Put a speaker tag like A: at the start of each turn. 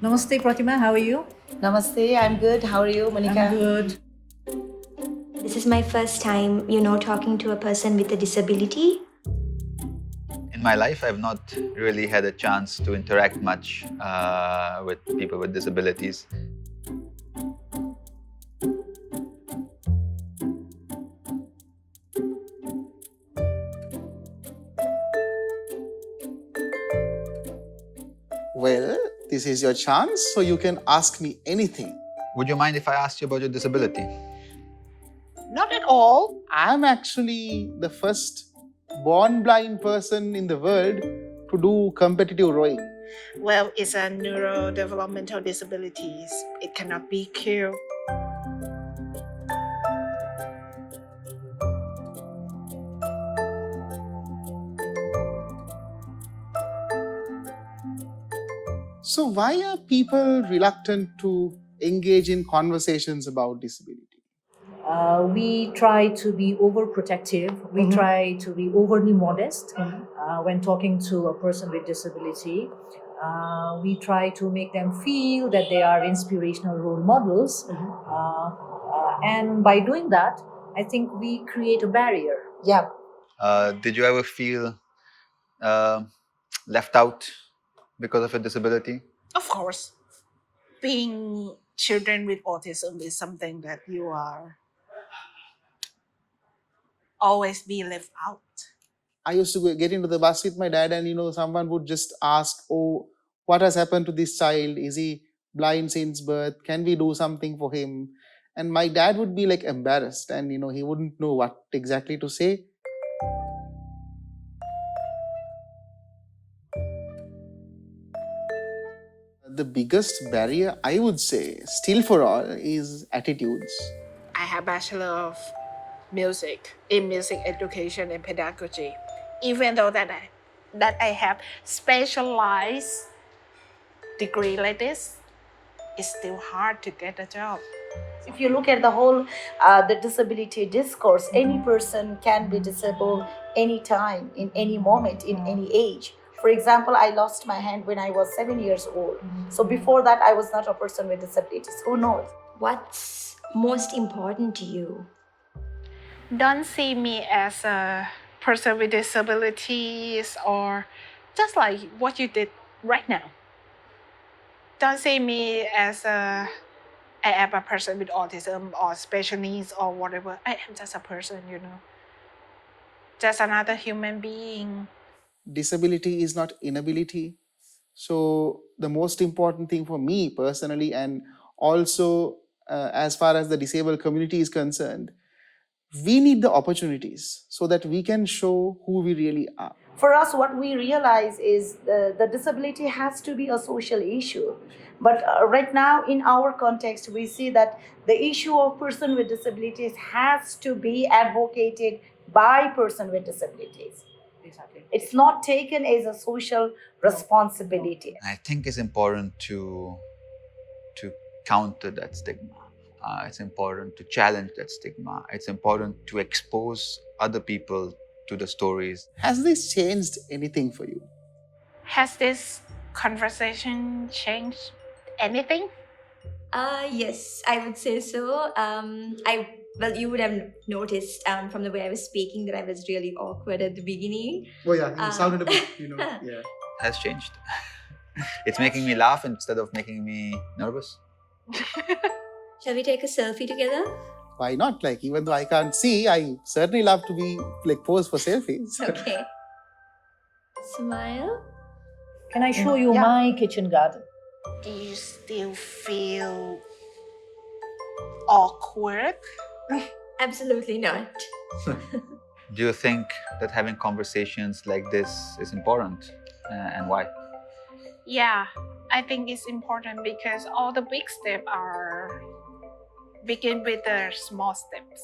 A: Namaste, Pratima. How are you?
B: Namaste, I'm good. How are you, Monica?
A: I'm good.
C: This is my first time, talking to a person with a disability.
D: In my life, I've not really had a chance to interact much with people with disabilities.
E: Well, this is your chance, so you can ask me anything.
D: Would you mind if I asked you about your disability?
E: Not at all. I'm actually the first born blind person in the world to do competitive rowing.
F: Well, it's a neurodevelopmental disabilities. It cannot be cured.
E: So, why are people reluctant to engage in conversations about disability?
A: We try to be overprotective. We try to be overly modest when talking to a person with disability. We try to make them feel that they are inspirational role models. And by doing that, I think we create a barrier.
B: Yeah.
D: Did you ever feel left out because of a disability?
F: Of course, being children with autism is something that you are always be left out.
E: I used to get into the bus with my dad, and someone would just ask, "Oh, what has happened to this child? Is he blind since birth? Can we do something for him?" And my dad would be like embarrassed, and he wouldn't know what exactly to say. The biggest barrier, I would say, still for all, is attitudes.
F: I have Bachelor of Music in Music Education and Pedagogy. Even though that I have specialized degree like this, it's still hard to get a job.
B: If you look at the disability discourse, any person can be disabled anytime, in any moment, in any age. For example, I lost my hand when I was 7 years old. So before that, I was not a person with disabilities. Who knows?
C: What's most important to you?
F: Don't see me as a person with disabilities or just like what you did right now. Don't see me as I am a person with autism or special needs or whatever. I am just a person, just another human being.
E: Disability is not inability. So, the most important thing for me personally, and also as far as the disabled community is concerned, we need the opportunities so that we can show who we really are.
B: For us, what we realize is the disability has to be a social issue. But right now, in our context, we see that the issue of person with disabilities has to be advocated by person with disabilities.
A: Exactly.
B: It's not taken as a social responsibility.
D: I think it's important to counter that stigma. It's important to challenge that stigma. It's important to expose other people to the stories.
E: Has this changed anything for you?
F: Has this conversation changed anything?
C: Yes, I would say so. You would have noticed from the way I was speaking that I was really awkward at the beginning.
E: Oh yeah, you
C: sounded
E: a bit, yeah.
D: Has changed. It's making me laugh instead of making me nervous.
C: Shall we take a selfie together?
E: Why not? Like, even though I can't see, I certainly love to be pose for selfies.
C: Okay. Smile.
A: Can I show you my kitchen garden?
F: Do you still feel awkward?
C: Absolutely not.
D: Do you think that having conversations like this is important, and why?
F: Yeah, I think it's important because all the big steps begin with the small steps.